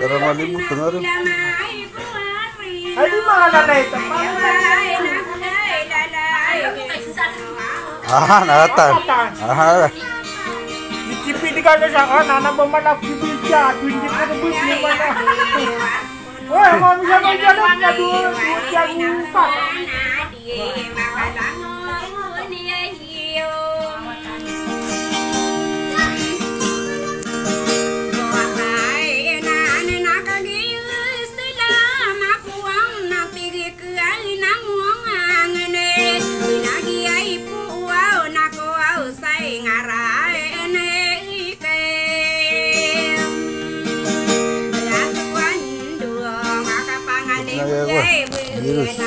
Cara malimu dengar. Ay, di mana na ito? Nathan. Dicipin ka na sa kanan na mamalapibig siya. Hindi ka na bigli mo na. Uy, mami siya may jalong na doon. Siya gupa. Virus.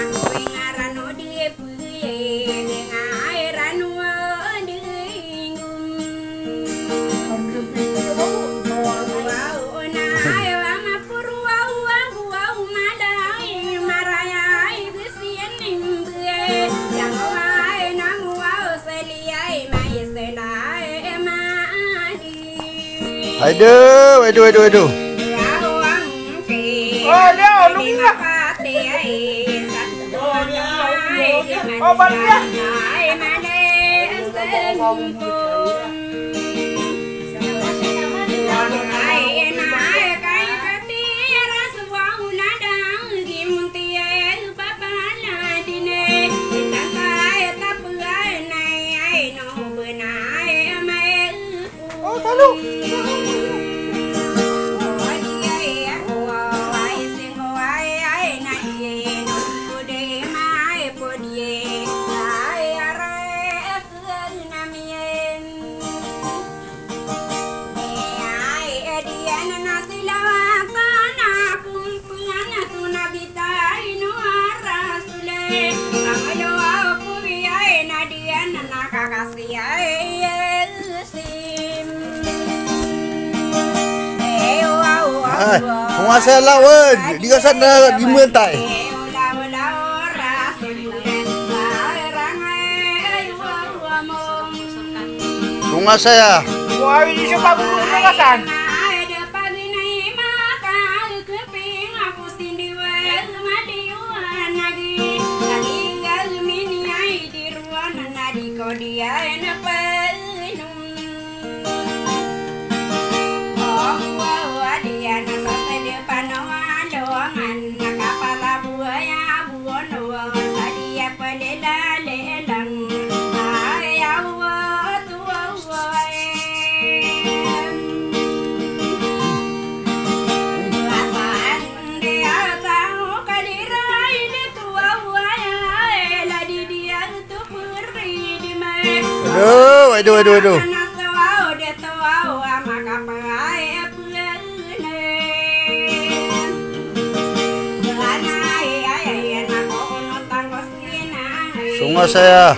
Aduh. Oh, dia lumah. Oh, balik ya. Oh, tahu. Penguasa lawan di sana di Mentai. Penguasa ya. Wah, ini siapa belum penguasaan? Aduh. Sungai saya.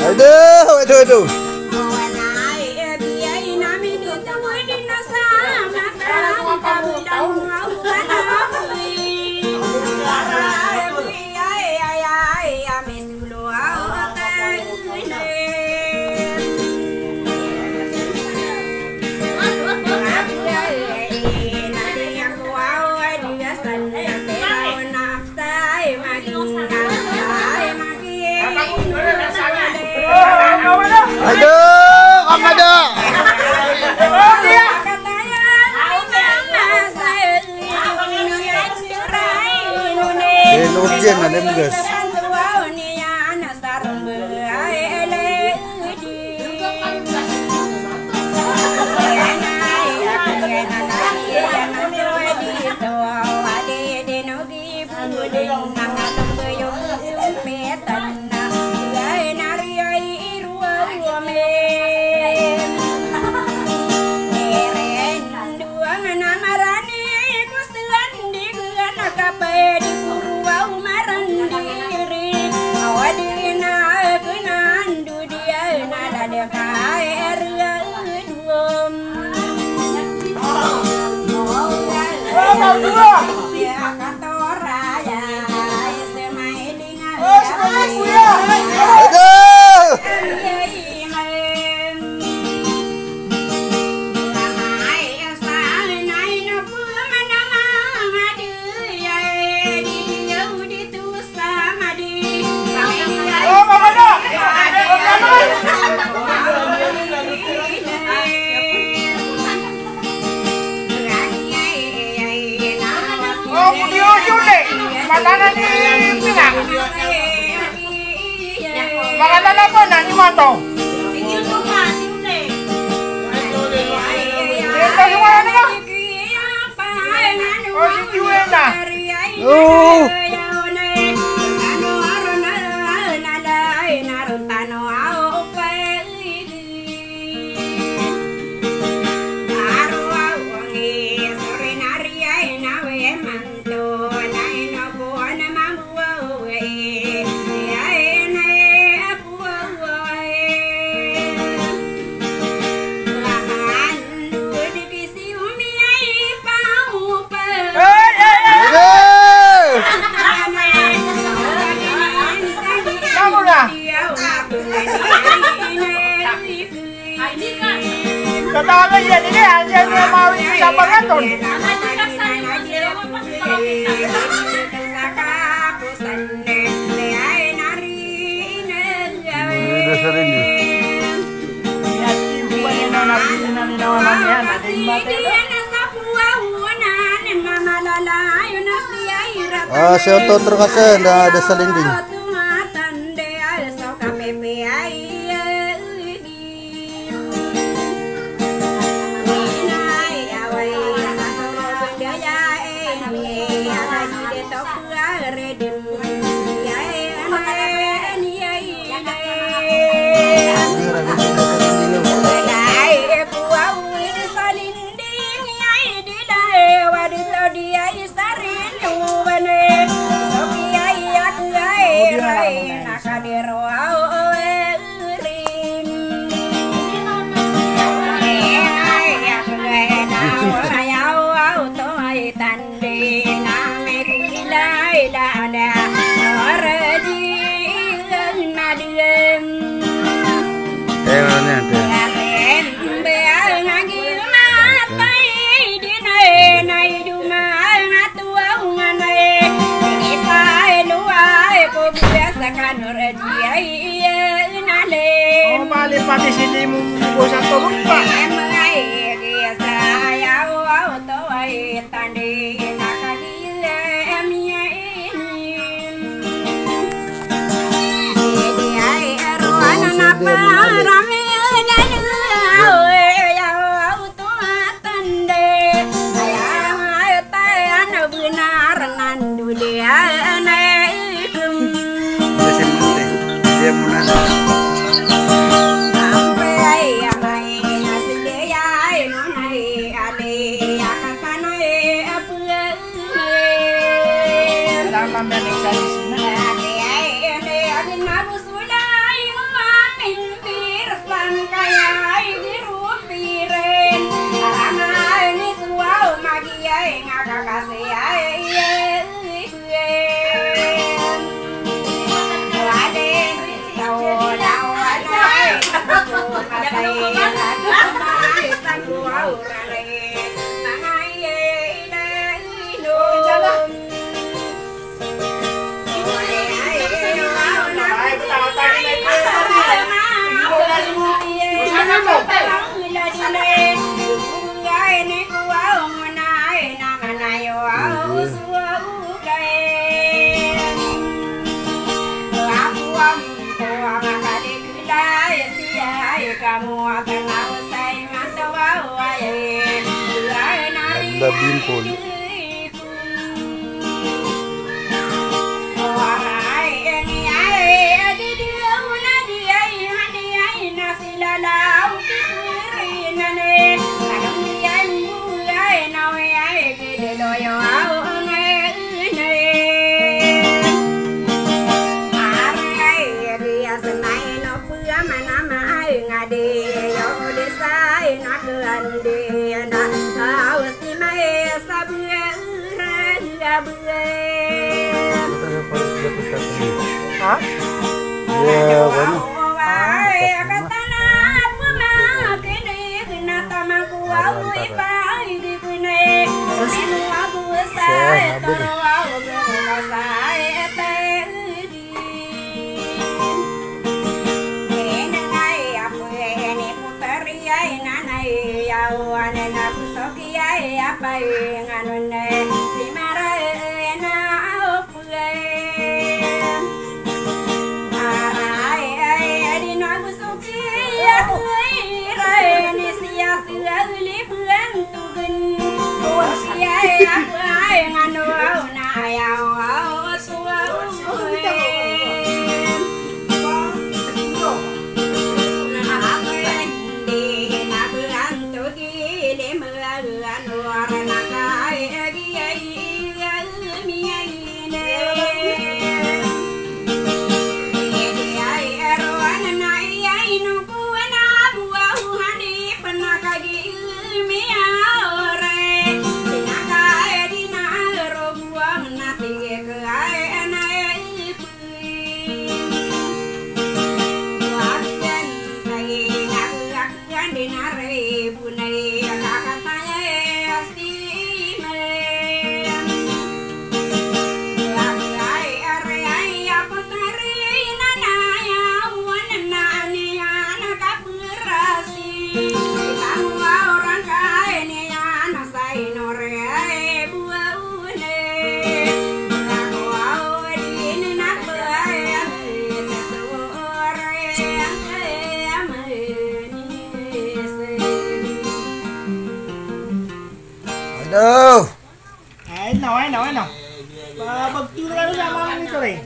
Aduh. Aduh, Kamada. Ijen ada gas. Makanan ni Pinang. Makanan apa nak ni matong? Tinggal rumah sini. Kita semua ni kan? Oh, si Juena. Oh. Katakan dia ni dia mau siapa kanton? Saya tahu terkasih ada selinding. Pati sini mungkin satu lupa. Ada bimpul. Hah? Ya, mana? Aduh. Ano. Bagtula ka sama nito rin.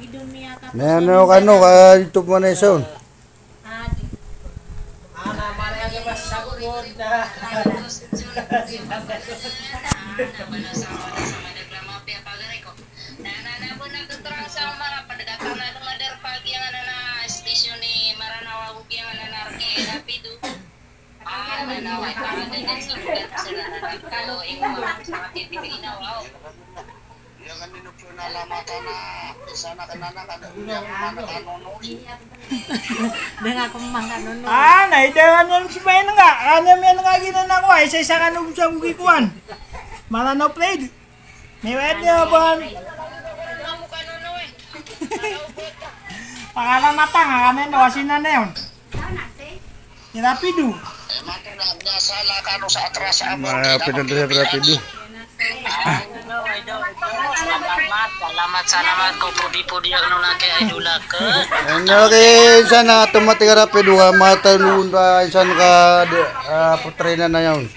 Neno kano ka YouTube mo na isun. Naidawan yung si Bayan nga. Ano yan nga ginan ako ay isa ka nung sa bukikuan. Maranaw played. May wet niya ba? Pangalan mata nga kami nawasin na yun. Rapido. Rapido sa rapido. Salamat ko pudi-pudi ang nake idula ke. Ano kay sana automatic rapido ka matanun pa insan ka putrena na yun.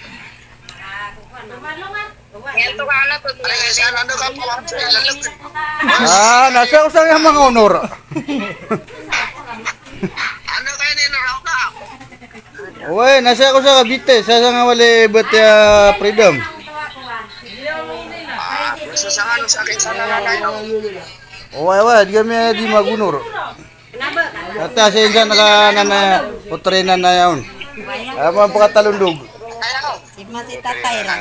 Nasa ko sa mga honor. Ano kayo ni Raw ka? Oy, nasa ko sa Cavite, sa nga wala but freedom. Susangan sa akin sa nananayo. Oy, di magunor. Kata sa insan na putrena na yun. Ama pagkatalundog. Si Masita Taira.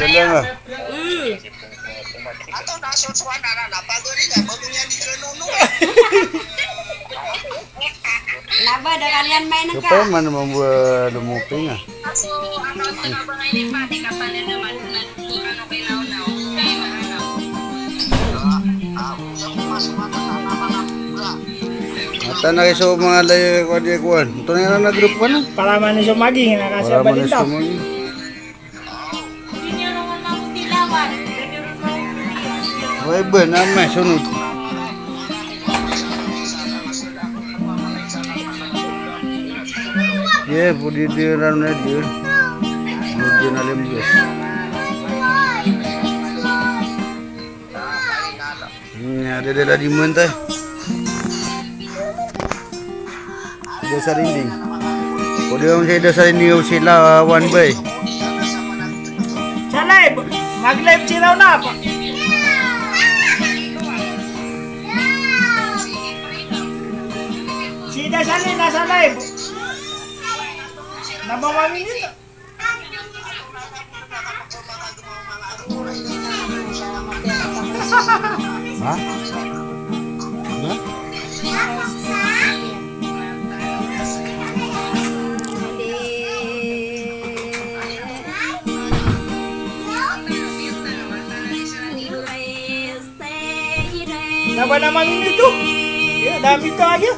Salamat. Ato na susuan na napagod nga bagunya di nuno. Laba da kalian main ka. Siapa man membuat lumuping ah. Aso ano na ba ngayon pati kapanan naman na ano kay naon-naw. Kay maranaw. Ata na kayo mga layo kuan. Ito na nag-group ka na. Para man siya maging nakasya Para ba man dito? Oy, ben, amay, sunod. Dia pudi dia rana dia. Dia nalim dia. Ada di mana? Dasar ini. Kalau dia dasar ini sila one bay. Sa live. Mag-live si raw na po. Si Dasali nasa live. Nabamangin nito. Ha? Naba naman nito. Ya, dami tayo.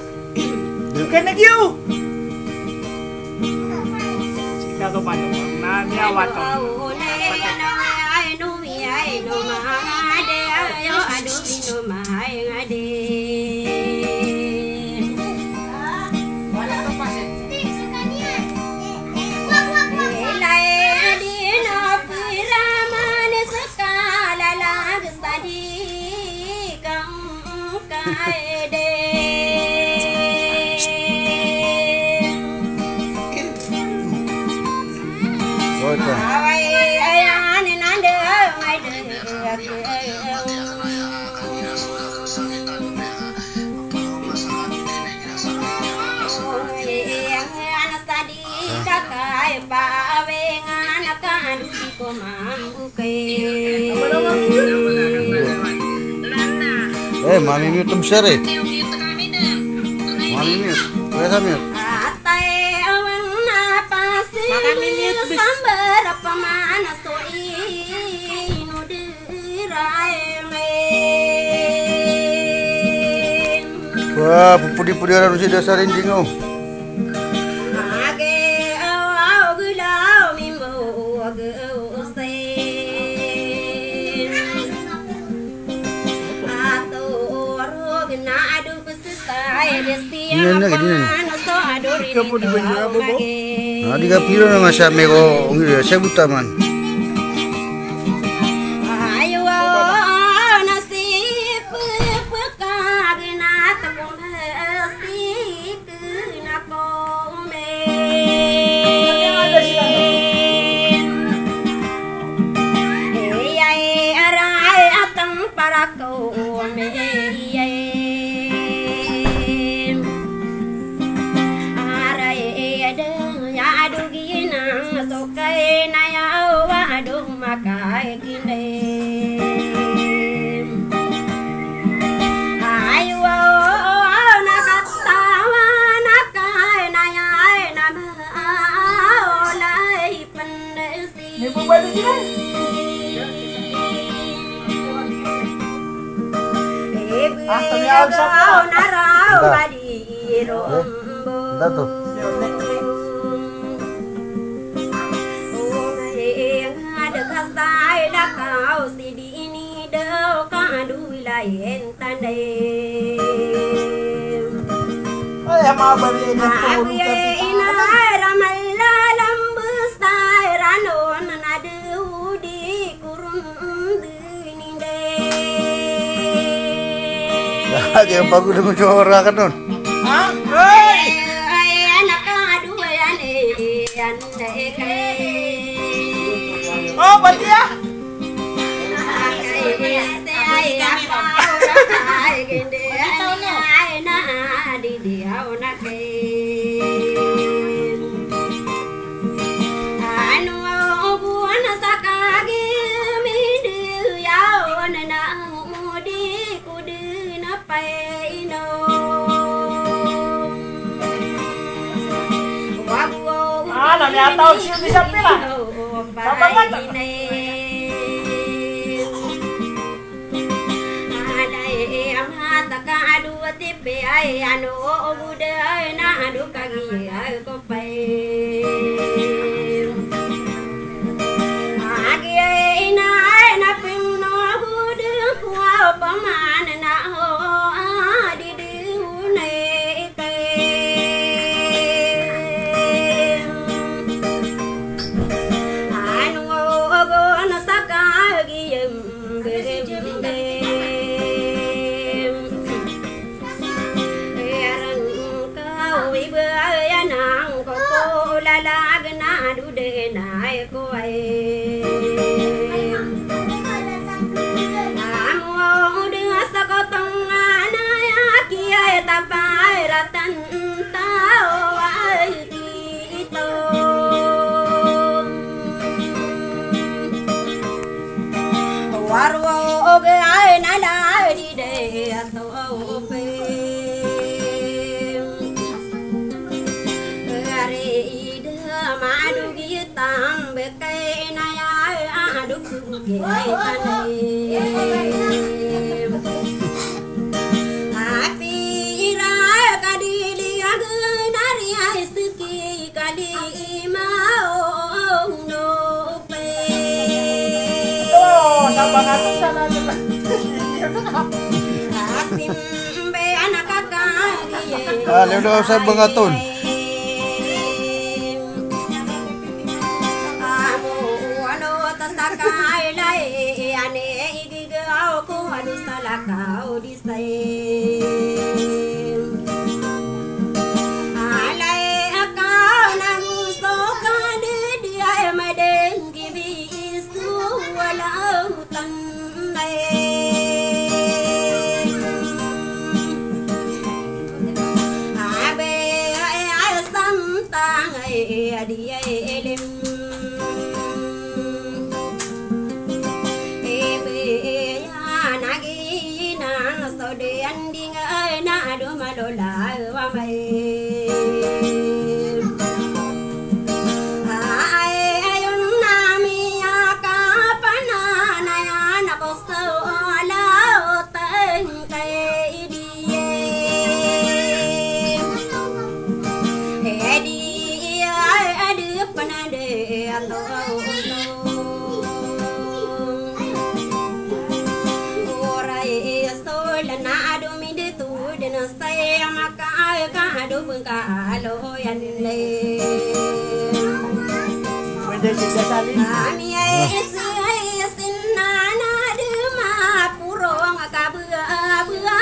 Bukan lagi yun. Sila ko pa naman. Namiyawa to. Mami mute besar Mami mute. Berapa mute? Wah, pudi-pudi orang si dasar injing oh. Ini Kamu di banyak apa bo? Nah, di kapiro na masa meko saya buta man. Yang bagus dengan suara kan non. Hah? Hei! Oh, buat dia. Nanya tahu sih bisa pilih. Sama kan? Waru ge ai na la di de to pe are ide ma du gi tam be kai na ya du ge ai happy ra ka di li ag na ri ai ski ka di ma no pe Sabangan sana aja. Simbe anak kakak Ah, lewat sa bangaton. Amu ano tasakai lai ane igigau ko adu salakau di sai Alai akau nang soka de dia madeng gibi isu walau tanai dia elim ebe ya nagi na so de anding na do malola wa mai ai ayun na mi ka pana na ya na ko so ala tan kai die edi panade ando orai sol na adu mi de tu de na sai maka ka adu ka alo yan le Pwede kita salin. ami sin na na de ma puro ka bua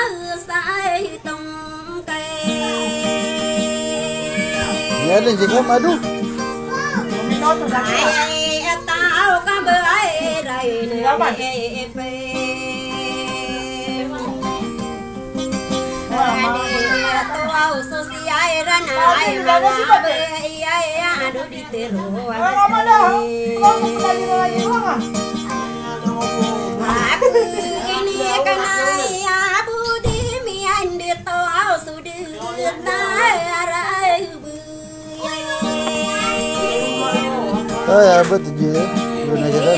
sai tong kai Ya din si Kum, aduh. Minuto sa akin. ai tao ka bai rai ne pe Tao so si ai rana ai mana be ai adu di tero Aku ini kanai abu di mi ande tao su de na rai bu Ay, abot je. Guna je dah.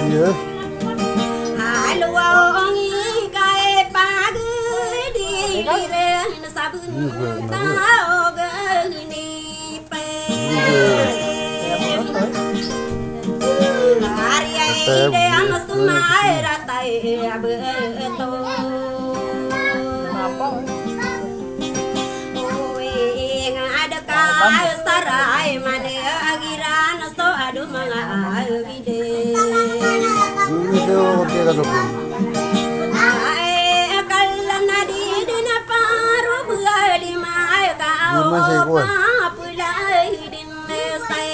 Ya. Sarai mane agiran so adu mga agide Ini tu okey kan tu. ai kalana di dina paru buali mai ka Lima saya kuat. pulai din sai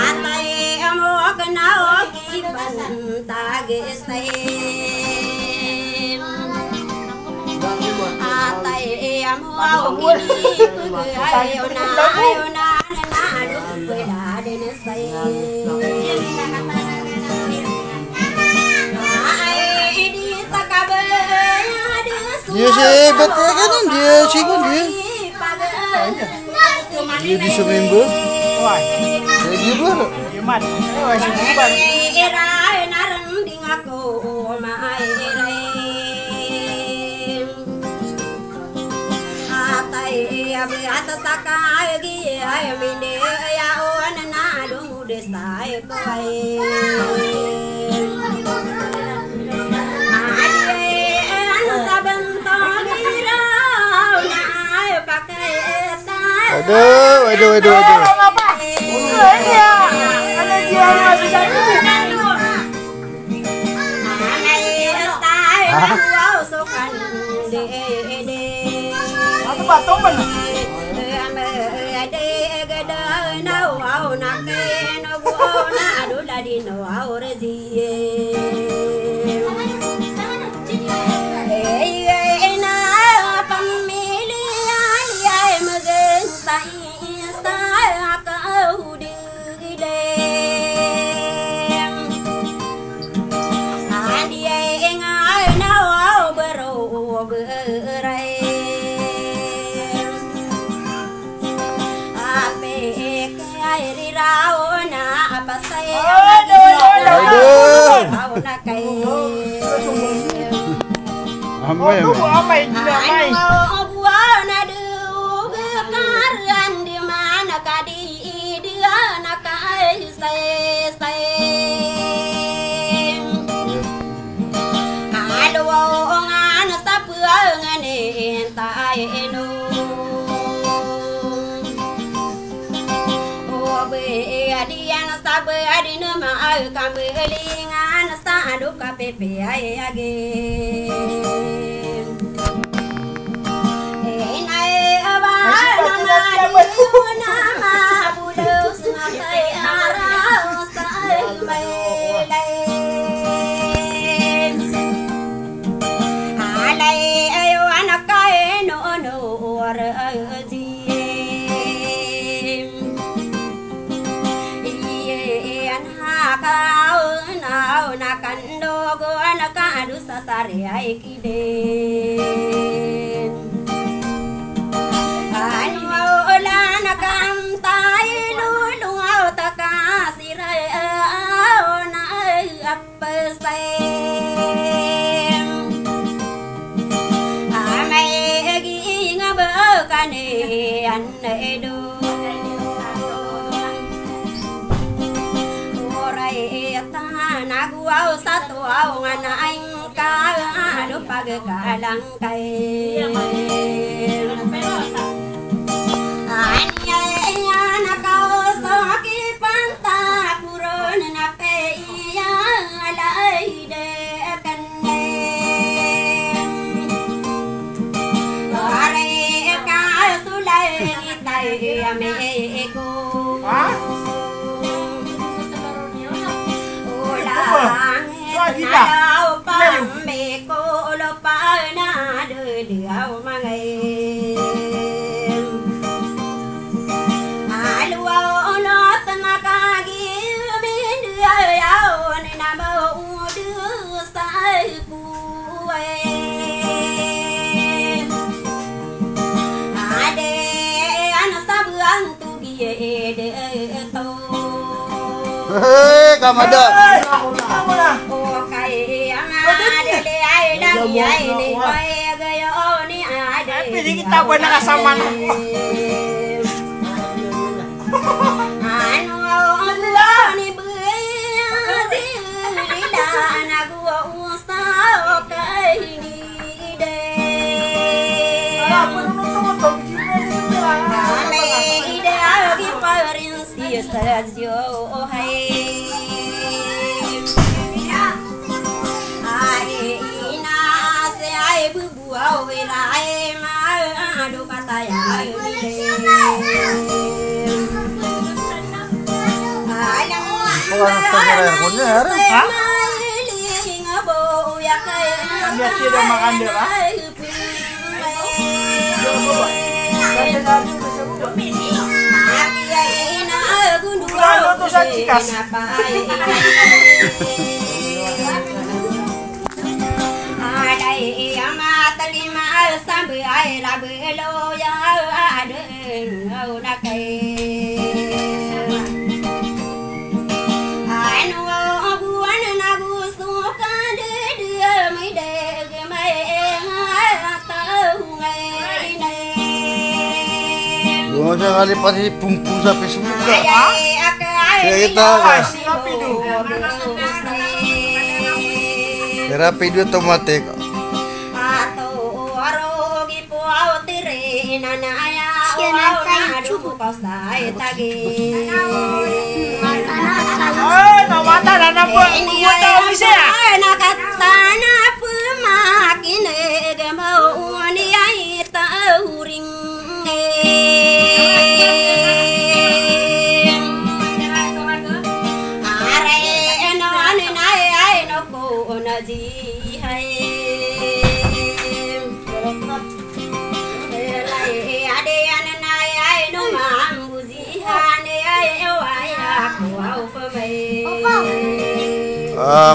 atai amo kana oki banta ge sai atai amo oki ayo na na do pula din sai Dia si betul kan dia si kan dia. Dia bisa member. Wah, Dia giver. iman. Oh, si Buban. Aduh. Ngapa? Ini ya. Ada dia masih jadi. Aku batuk mana? Hãy subscribe cho kênh Ghiền Mì Gõ để không bỏ lỡ ladino aurezie na pamilya ya magen sa ka udile andi nga na bero berai ape kai raona apa saya raona kai Amay. Amay, amay. buana du karian di mana kadi dia nakai sai alo ngan sapua ngane tai no obe adian sabe adina ma kambelingan sa adu kapepe ai age Sari ai kiden anu olana kam tai lulu au takasire ona appasai amai gi ngaba kane anne do orai nagu au satu au ngana aing adu pagi kalang kai anya nakau soki panta kurun nape iya alai de kanne are ka sulai tai ame ego Meko lo pa na de diau mangai alu no tanaka gi min dia yau ni na mo du sai ku ade ana sabuan tu gi de to Kamada. Pilih kita buat nakasaman. Dia tidak makan dia lah. Masa kali pasti pumpu sampai semuka. Ya kita. Terapi itu otomatis.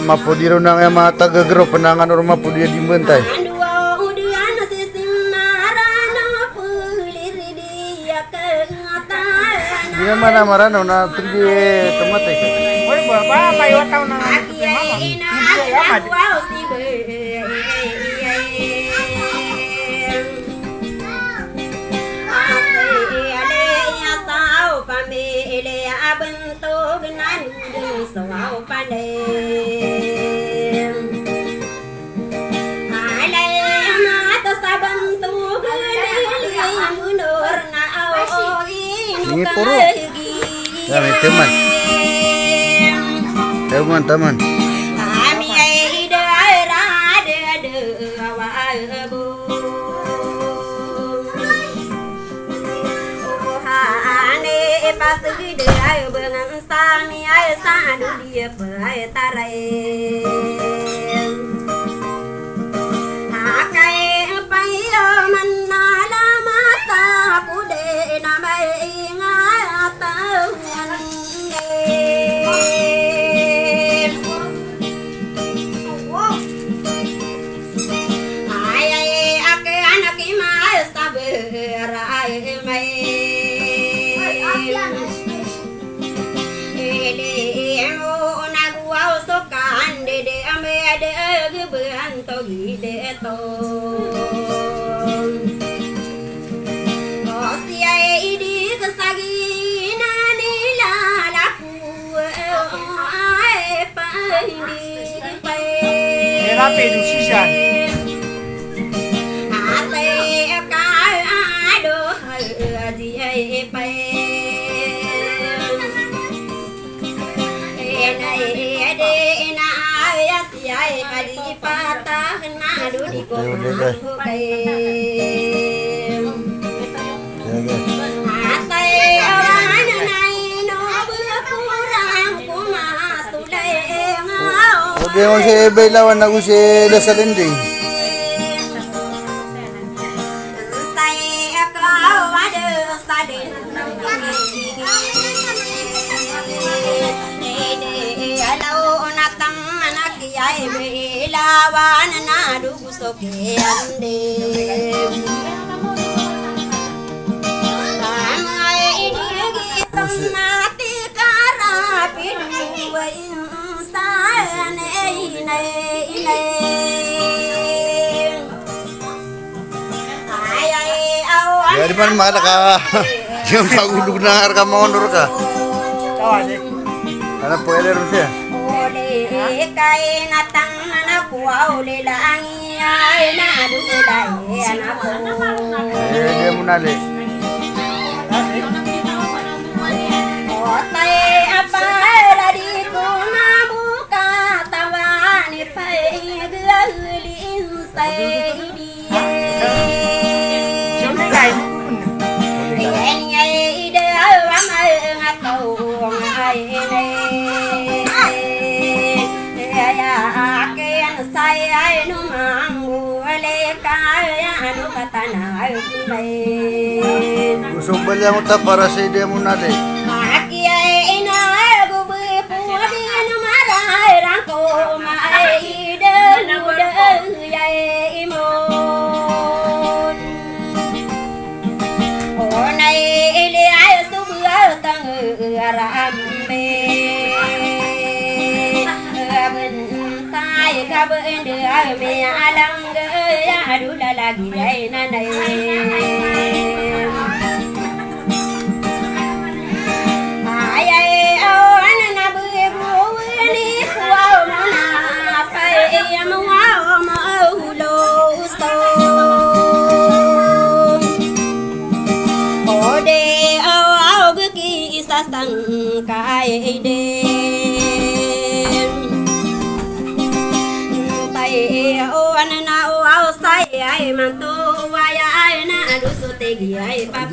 mapudiro nang mata gegero penangan orang mapudia di mentai. Dia mana marano na tinggi tempat itu. Oi bapak kayo tahu nang Ini puru. Ya, teman. Teman. Rapi du sisan. Oke, masih belawan aku si dasar ending. Ya di mana mana kah? Jangan tak gulung dengar kamu mundur kah? Tahu deh. Karena poeder Rusia. Dia munale. Sumbal yang utak para si dia munade.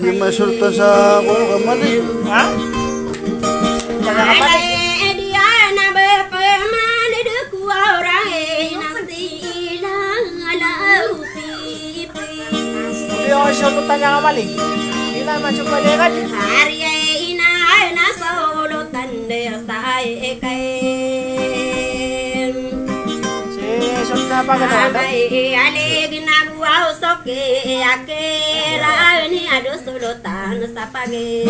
Dia masuk ke sa bawah kamar ni. Hah? Jangan apa ni? Dia masuk tanya kamali. Ina masuk ke dia kan? apa gano'n? Ay alig nagwaw soke akera ni ado sulutan sa pagim.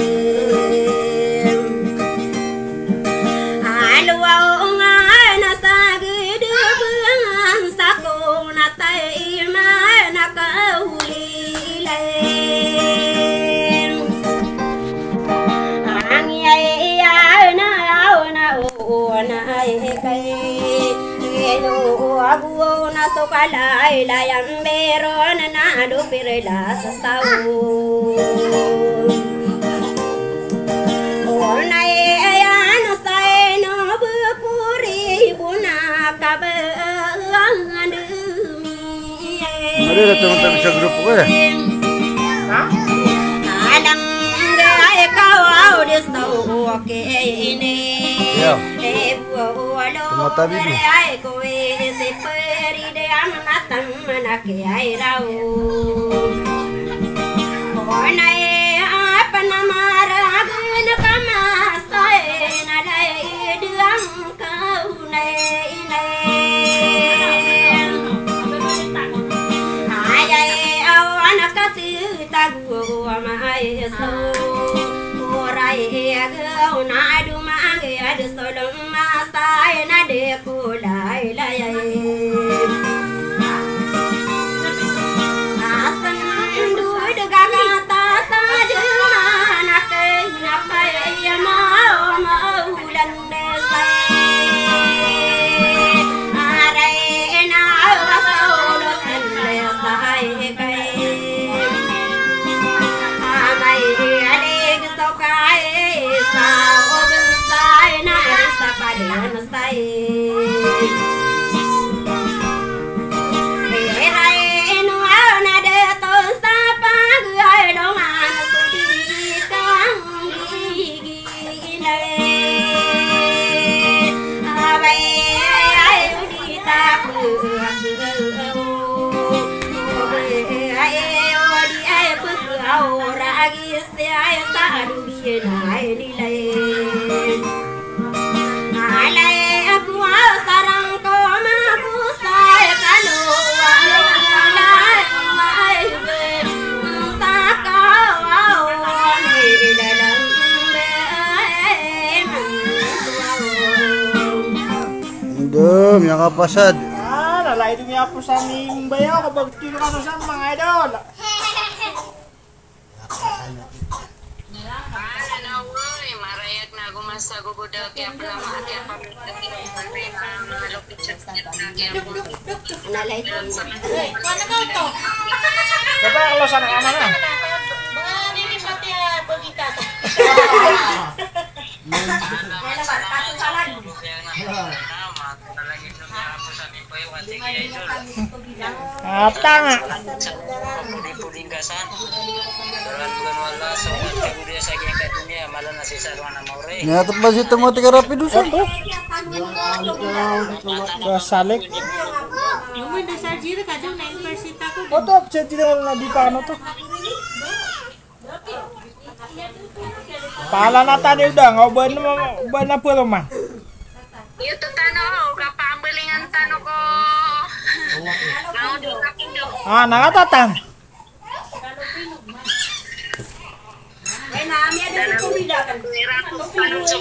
Aluwaw nga nasagid bang sa kong natay nakaulilayin. Ang iyay na kay abu na sokalay layang meron na dupirela sa sawo. Onay ayan sa ino bupuri buna kabang dumi. Ada datang sa grupo ko eh. Ha? Alang gay kawaw disto okay ini. Yeah. Tumatabi din. Ay ko si peri de amanatan manake ay raw. Onay apa namara guna kamasay nalay diang kau nay nay. Ay awan kasi tagu amay so. Oray agaw na dumangay adu solong masay na de kulay layay. Asan duid gagatata dumanak napay maulan desay. Aray na wasaulutan desay kay. Amay alig sokay sa obensay na sa palian say. Eray inuaw na deto sa pagay dongan sudikang gigilay. Abay ay udita alay aku sarang ko mapusay kalua alay sakaw nilalang Dum, yang kapasad. Nalay dumi ako sa mimbayaw kapag tilo ka sa mga idol. Marayat na gumasa gugudag kaya pala kaya malupit siya nalay Diba kalau sana ka na? Tanga. Puding kasan. Bulan wala so dia sa geng dunia malah nasi sarwana maure. Nyata ba si temo tiga rapi dusun? Salik. Foto jadi na di paano to? Pala na tadi udah ngobrol na puluh man. Itu tano kapambelingan tano ko. Mau do kapindo. Nakatatang.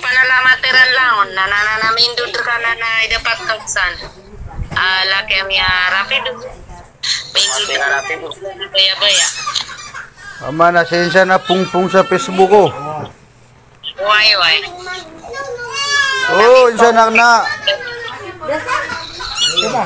Panalamateran laon nananamindo kana na dapat kausan. Laki amia rapido. Pindu rapido. Baya. Ama na sensya na pungpung sa Facebook ko. Why. Oh, insya na. Diba?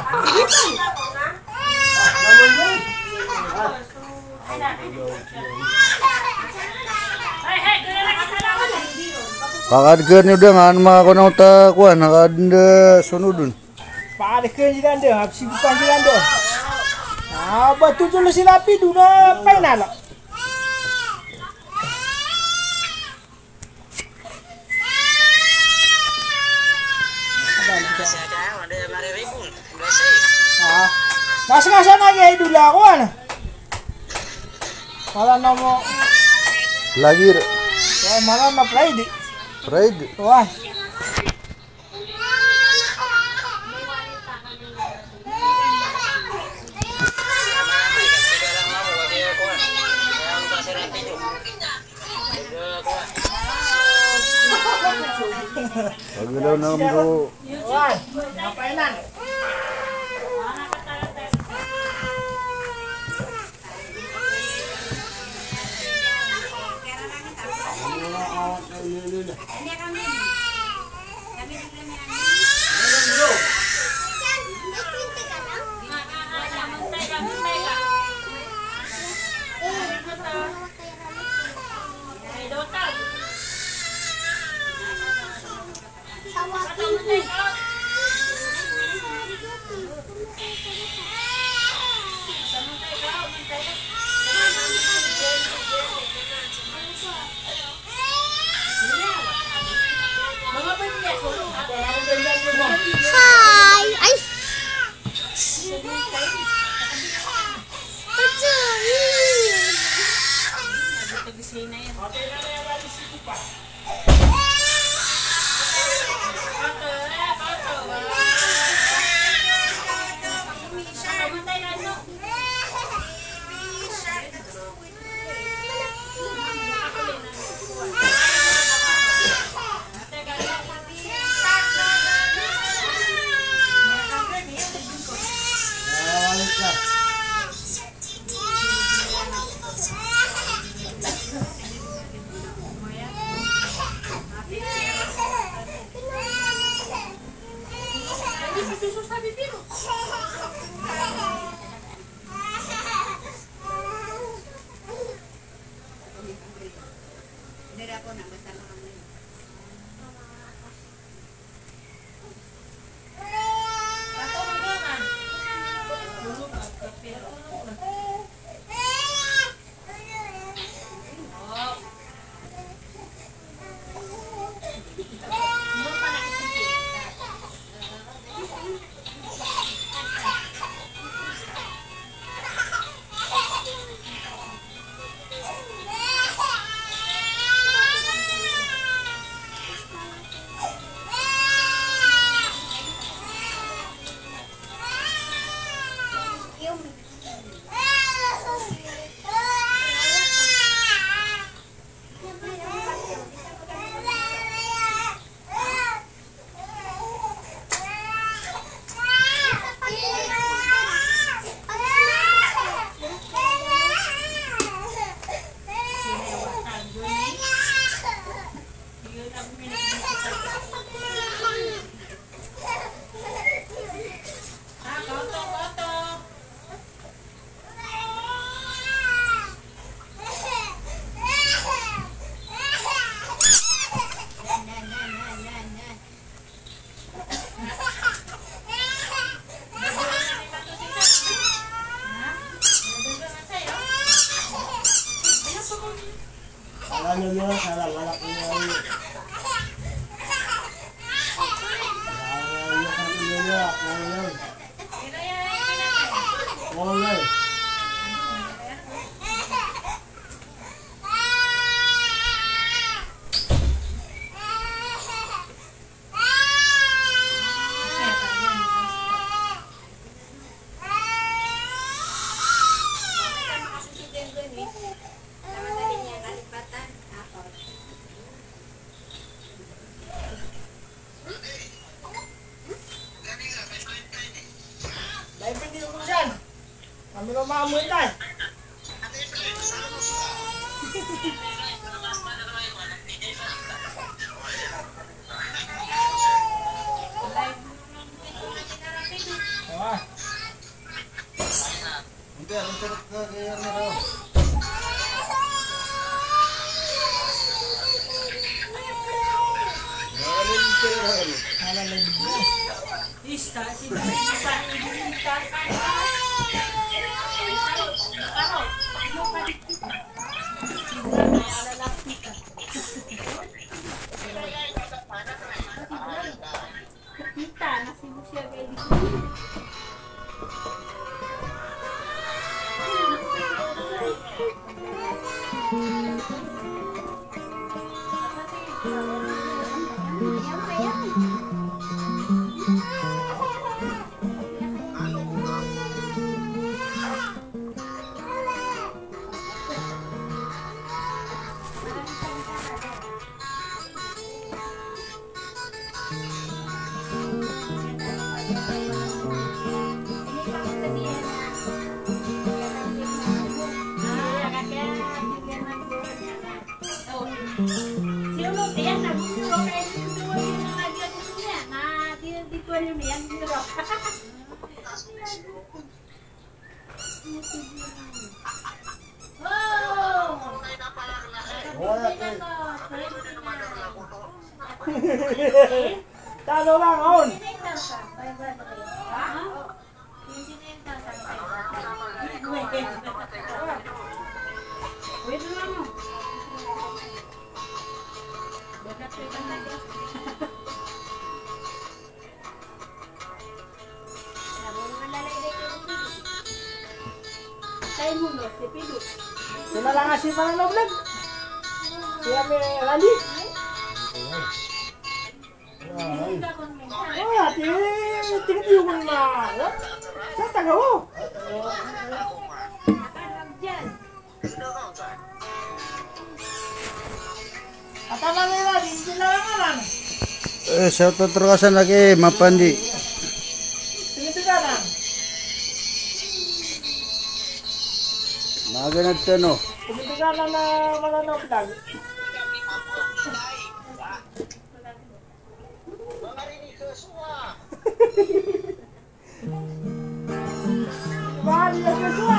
Pakadker ni udah ngan mga kunauta kuan nakanda sunudun. Pakadker juga anda, habis bukan juga anda. Betul tu si rapi duna final. Nasa lagi dulu ako ano. Malah namo Lagi malah na Friday. Friday. Wah. Pag daw na mo. Wah, ngapainan. Hai, ay. Talo lang, on. Sila lang asin pa ng vlog. Siya may rally. Oh, tingin mo na. Saan taga mo? At ang nila, hindi na lang. Shoutout terkasan lagi Mapandi. Tingin-tingin lang. Maganad ka no. Tingin-tingin lang na mananaw vlog. Bahal yung kaswa.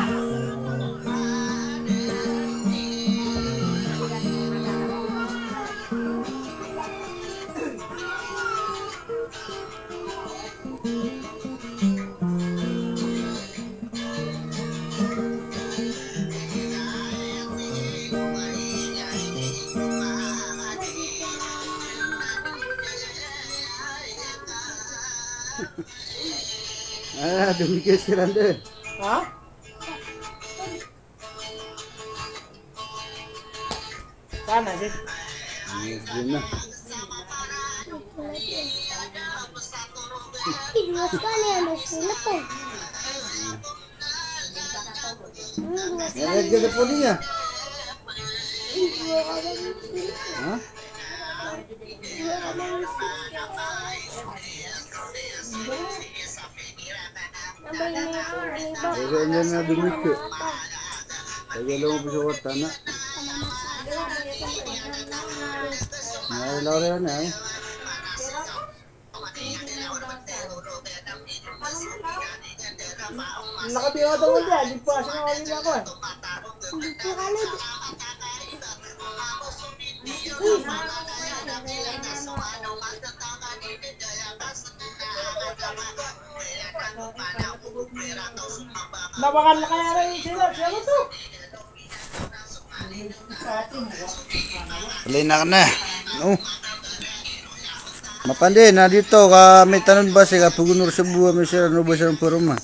Demikian si Rande. Ha? Sana sih. Yun na. Dua sekali ada sulit tuh. Nalagyan na po niya. Ha? Kaya niya na dumikyo. Kaya lang mo sa kwarta na. Nakalaw rin na eh. Nakapira daw ulit. Di pa kasi nakawin ako eh. Nawakan na kaya rin sila. Siya mo to. Alay na ka na. No. Mapandi na dito ka may tanon ba siya Pugunur sa buwa may sila no ba siya ng puruma.